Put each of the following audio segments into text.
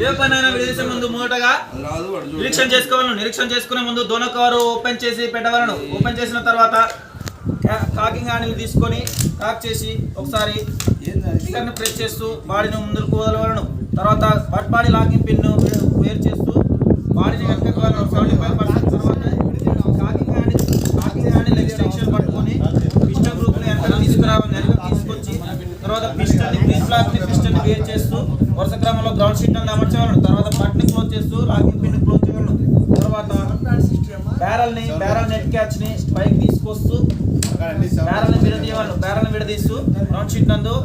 ఏ పనైనా విడిచేసే ముందు మొదటగా నిరీక్షణ చేసుకునే ముందు దోన కవర్ ఓపెన్ చేసి పెట్టవలను. ఓపెన్ చేసిన తర్వాత కాకింగ్ హ్యాండిల్ తీసుకొని కాక్ చేసి ఒకసారి స్టిక్కర్ని ప్రెస్ చేస్తూ బాడీని ముందుకు వదలవలను. తర్వాత బట్ బాడీ లాకింగ్ పిన్ను వేరు చేస్తూ బాడీని వెనకకు 75% తర్వాత కాకింగ్ హ్యాండిల్ ఎక్స్టెన్షన్ పట్టుకొని పిస్టన్ గ్రూప్ని వెనక తీసుకొచ్చి తర్వాత పిస్టన్ని బ్రీజ్ బ్లాక్ని పిస్టన్ని వేరు చేస్తూ వరుస క్రమంలో గ్రౌండ్ షీట్ని అమర్చవలను. తర్వాత బట్ని క్లోజ్ చేస్తూ లాకింగ్ పిన్ని క్లోజ్ చేయవలను. తర్వాత బ్యారల్ నెట్ క్యాచ్ని పైకి తీసుకొస్తూ బ్యారల్ని విడదీస్తూ గ్రౌండ్ షీట్ నందు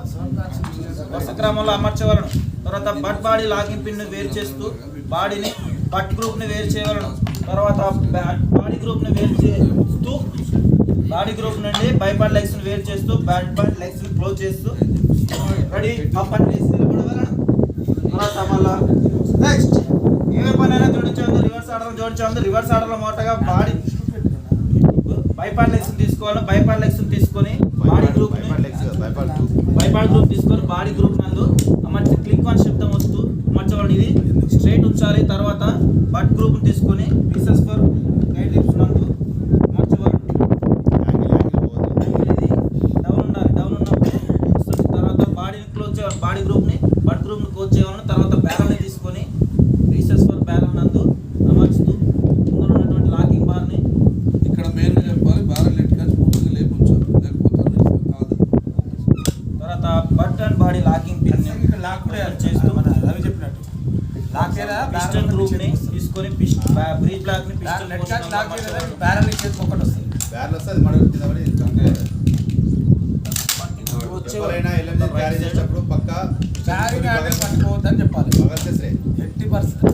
వరుస క్రమంలో అమర్చవలను. తర్వాత బట్ బాడీ లాకింగ్ పిన్ వేరు చేస్తూ బాడీని బట్ గ్రూప్ని వేరు చేయవలను. తర్వాత బాడీ గ్రూప్ని వేరు చేస్తూ బాడీ గ్రూప్ నుండి బైపాడ్ లెగ్స్ని వేరు చేస్తూ బైపాడ్ లెగ్స్ని క్లోజ్ చేస్తూ రెడీ అప్ అండ్ వేసి నిలబడవలను. తర్వాత మళ్ళా నెక్స్ట్ ఏ పనైనా జోడించవద్దు. రివర్స్ ఆర్డర్లో మొదటగా బాడీ బైపాడ్ లెగ్స్ని తీసుకోవాలి. బైపాడ్ లెగ్స్ని తీసుకొని బాడీ గ్రూప్ బైపాడ్ గ్రూప్ తీసుకొని బాడీ గ్రూప్ నందు అమర్చి క్లిక్ వన్ శబ్దం వస్తూ అమర్చవలను. ఇది స్ట్రైట్ ఉంచాలి. తర్వాత బట్ గ్రూప్ని తీసుకొని పీసెస్ ఫర్ గైడ్ లిప్స్ నందు అమర్చవలను. ఇది డౌన్ ఉండాలి. డౌన్ ఉన్నప్పుడు తర్వాత బాడీని క్లోజ్ చేయాలి. బాడీ గ్రూప్ని బట్ గ్రూప్ని క్లోజ్ చేయాలను. తర్వాత బ్యారల్ని తీసుకొని పీసెస్ ఫర్ బ్యారల్ నందు అమర్చుతూ ముందు ఉన్నటువంటి లాకింగ్ బార్ని ఇక్కడ మెయిన్గా చెప్పాలి. బ్యారల్ నెట్ క్యాచ్ పూర్తిగా లేపుంచాలి, లేకపోతే కాదు. తర్వాత but and body locking pin చేస్తూ రవి చెప్పినట్టు పిస్టన్ గ్రూప్ని తీసుకొని బ్రీజ్ బ్లాక్ని పిస్టన్ బ్యారల్ చేసి ఒకటి వస్తుంది. బ్యారల్ వస్తే అది మనకి ఎవరైనా ఎల్ఎంజీ క్యారీ చేసేటప్పుడు పక్కా క్యారీ పట్టుకోవద్దని చెప్పాలి. 80%